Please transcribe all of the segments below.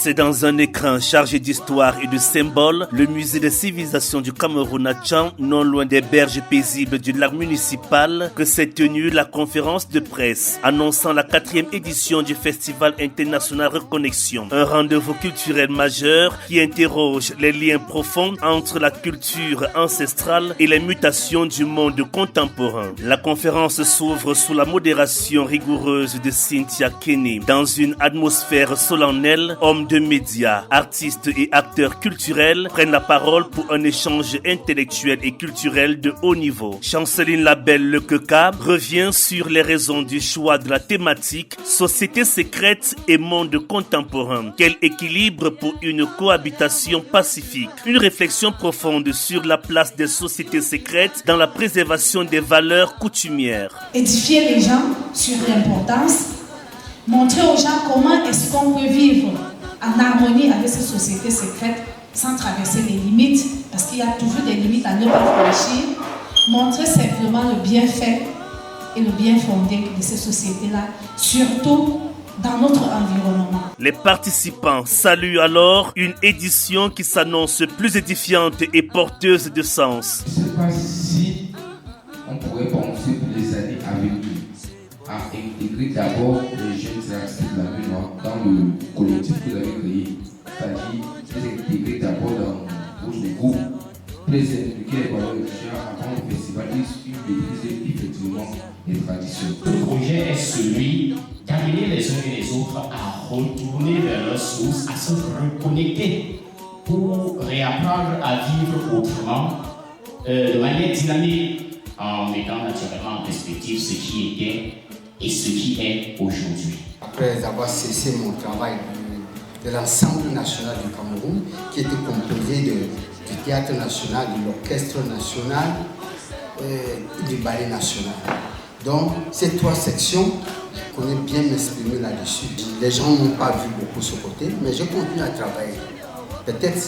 C'est dans un écrin chargé d'histoire et de symboles, le musée des civilisations du Cameroun à Tchang, non loin des berges paisibles du lac municipal, que s'est tenue la conférence de presse annonçant la 4e édition du Festival international Reconnexion. Un rendez-vous culturel majeur qui interroge les liens profonds entre la culture ancestrale et les mutations du monde contemporain. La conférence s'ouvre sous la modération rigoureuse de Cynthia Kenny. Dans une atmosphère solennelle, hommes de médias, artistes et acteurs culturels prennent la parole pour un échange intellectuel et culturel de haut niveau. Chanceline Labelle Lekeka revient sur les raisons du choix de la thématique Société secrète et monde contemporain. Quel équilibre pour une cohabitation pacifique. Une réflexion profonde sur la place des sociétés secrètes dans la préservation des valeurs coutumières. Édifier les gens sur l'importance, montrer aux gens comment est-ce qu'on peut vivre en harmonie avec ces sociétés secrètes sans traverser les limites, parce qu'il y a toujours des limites à ne pas franchir. Montrer simplement le bienfait et le bien fondé de ces sociétés-là, surtout dans notre environnement. Les participants saluent alors une édition qui s'annonce plus édifiante et porteuse de sens. Je ne sais pas si on pourrait penser pour les années à venir à intégrer d'abord les jeunes artistes de la rue noire dans le collectif que vous avez créé, c'est-à-dire les intégrer d'abord dans votre groupe, les impliquer les valeurs avant le festival, ils maîtrisent effectivement les traditions. Le projet est celui d'amener les uns et les autres à retourner vers leurs sources, à se reconnecter pour réapprendre à vivre autrement, de manière dynamique, en mettant naturellement en perspective ce qui était et ce qui est aujourd'hui. Après avoir cessé mon travail de l'Ensemble national du Cameroun, qui était composé du Théâtre national, de l'Orchestre national et du Ballet national. Donc, ces 3 sections, je connais bien m'exprimer là-dessus. Les gens n'ont pas vu beaucoup ce côté, mais je continue à travailler. Peut-être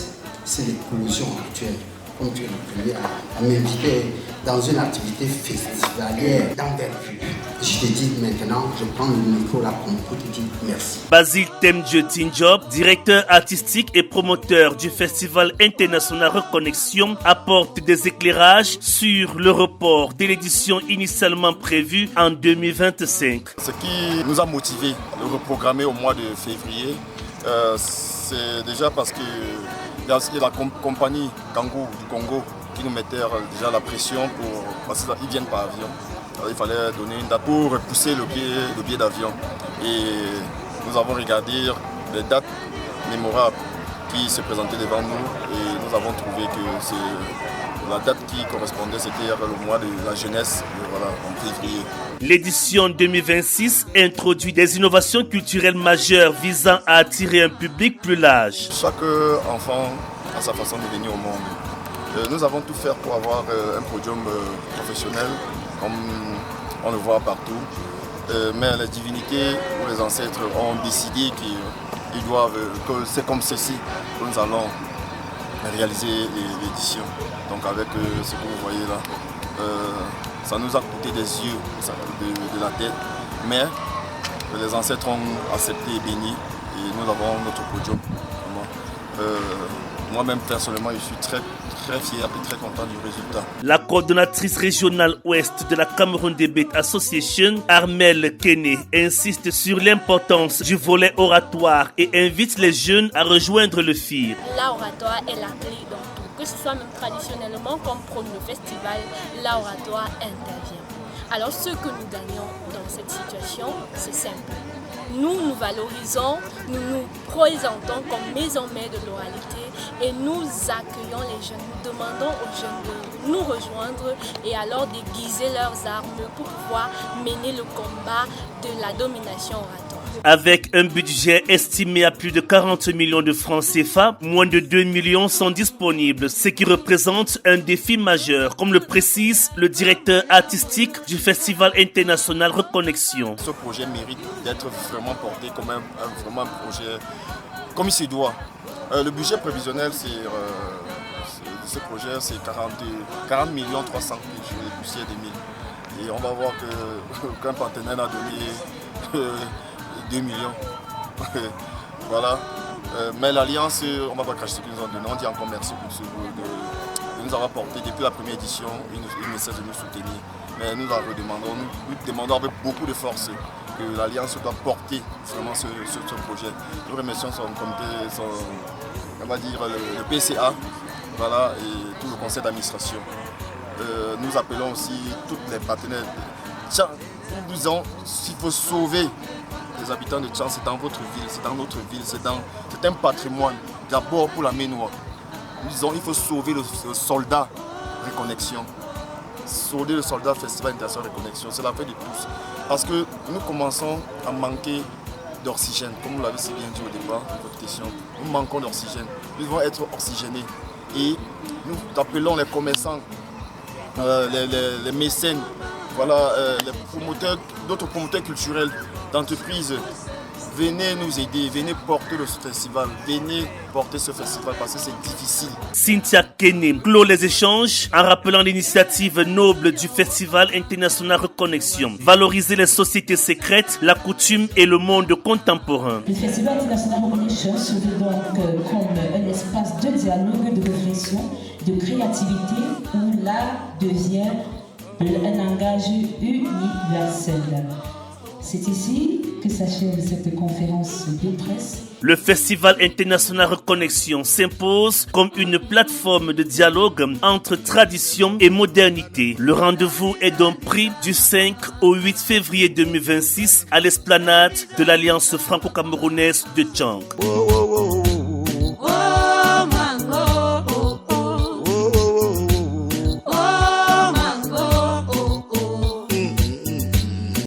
c'est l'éclosion actuelle, comme tu es le premier à m'inviter dans une activité festivalière d'envergure. Je te dis maintenant, je prends le micro là pour te dire merci. Basile Temdieu Tinjob, directeur artistique et promoteur du Festival international Reconnexion, apporte des éclairages sur le report de l'édition initialement prévue en 2025. Ce qui nous a motivés à le reprogrammer au mois de février, c'est déjà parce que il y a la compagnie Kangoo du Congo qui nous mettait déjà la pression parce qu'ils viennent par avion. Alors, il fallait donner une date pour repousser le billet d'avion. Et nous avons regardé les dates mémorables qui se présentaient devant nous et nous avons trouvé que la date qui correspondait, c'était le mois de la jeunesse, voilà, en février. L'édition 2026 introduit des innovations culturelles majeures visant à attirer un public plus large. Chaque enfant a sa façon de venir au monde. Nous avons tout fait pour avoir un podium professionnel, comme on le voit partout. Mais les divinités ou les ancêtres ont décidé que c'est comme ceci que nous allons réaliser l'édition. Donc avec ce que vous voyez là, ça nous a coûté des yeux, de la tête, mais les ancêtres ont accepté et béni et nous avons notre podium. Moi-même personnellement, je suis très fier et très content du résultat. La coordonnatrice régionale ouest de la Cameroun Debate Association, Armelle Kenny, insiste sur l'importance du volet oratoire et invite les jeunes à rejoindre le FIR. L'oratoire est la clé dans tout. Que ce soit même traditionnellement comme pour le festival, l'oratoire intervient. Alors ce que nous gagnons dans cette situation, c'est simple. Nous valorisons, nous nous présentons comme maison mère de l'oralité et nous accueillons les jeunes. Nous demandons aux jeunes de nous rejoindre et alors d'aiguiser leurs armes pour pouvoir mener le combat de la domination oratoire. Avec un budget estimé à plus de 40 millions de francs CFA, moins de 2 millions sont disponibles, ce qui représente un défi majeur, comme le précise le directeur artistique du Festival international Reconnexion. Ce projet mérite d'être vraiment porté comme vraiment un projet comme il se doit. Le budget prévisionnel de ce projet, c'est 40 millions 300 000, le budget de 1000. Et on va voir qu'un partenaire a donné 2 millions. Voilà. Mais l'Alliance, on ne va pas cracher ce qu'ils nous ont donné. On dit encore merci pour ce de nous avoir porté depuis la première édition. Ils ne cessent de nous soutenir. Mais nous leur demandons avec beaucoup de force que l'Alliance doit porter vraiment ce projet. Nous remercions son comité, on va dire le PCA, voilà, et tout le conseil d'administration. Nous appelons aussi tous les partenaires. Nous disons s'il faut sauver les habitants de Tchang, c'est dans votre ville, c'est dans notre ville, c'est un patrimoine, d'abord pour la Ménois. Nous disons il faut sauver le soldat Reconnexion. Sauver le soldat Festival International Reconnexion, c'est la fête de tous. Parce que nous commençons à manquer d'oxygène, comme vous l'avez si bien dit au départ de votre question. Nous manquons d'oxygène, nous devons être oxygénés. Et nous appelons les commerçants, les mécènes, voilà, les promoteurs, d'autres promoteurs culturels, d'entreprises. Venez nous aider, venez porter le festival, venez porter ce festival parce que c'est difficile. Cynthia Kene clôt les échanges en rappelant l'initiative noble du Festival International Reconnexion. Valoriser les sociétés secrètes, la coutume et le monde contemporain. Le Festival International Reconnexion se veut donc comme un espace de dialogue, de réflexion, de créativité où l'art devient un langage universel. C'est ici que s'achève cette conférence de presse. Le Festival International Reconnexion s'impose comme une plateforme de dialogue entre tradition et modernité. Le rendez-vous est donc pris du 5 au 8 février 2026 à l'esplanade de l'Alliance franco-camerounaise de Tchang.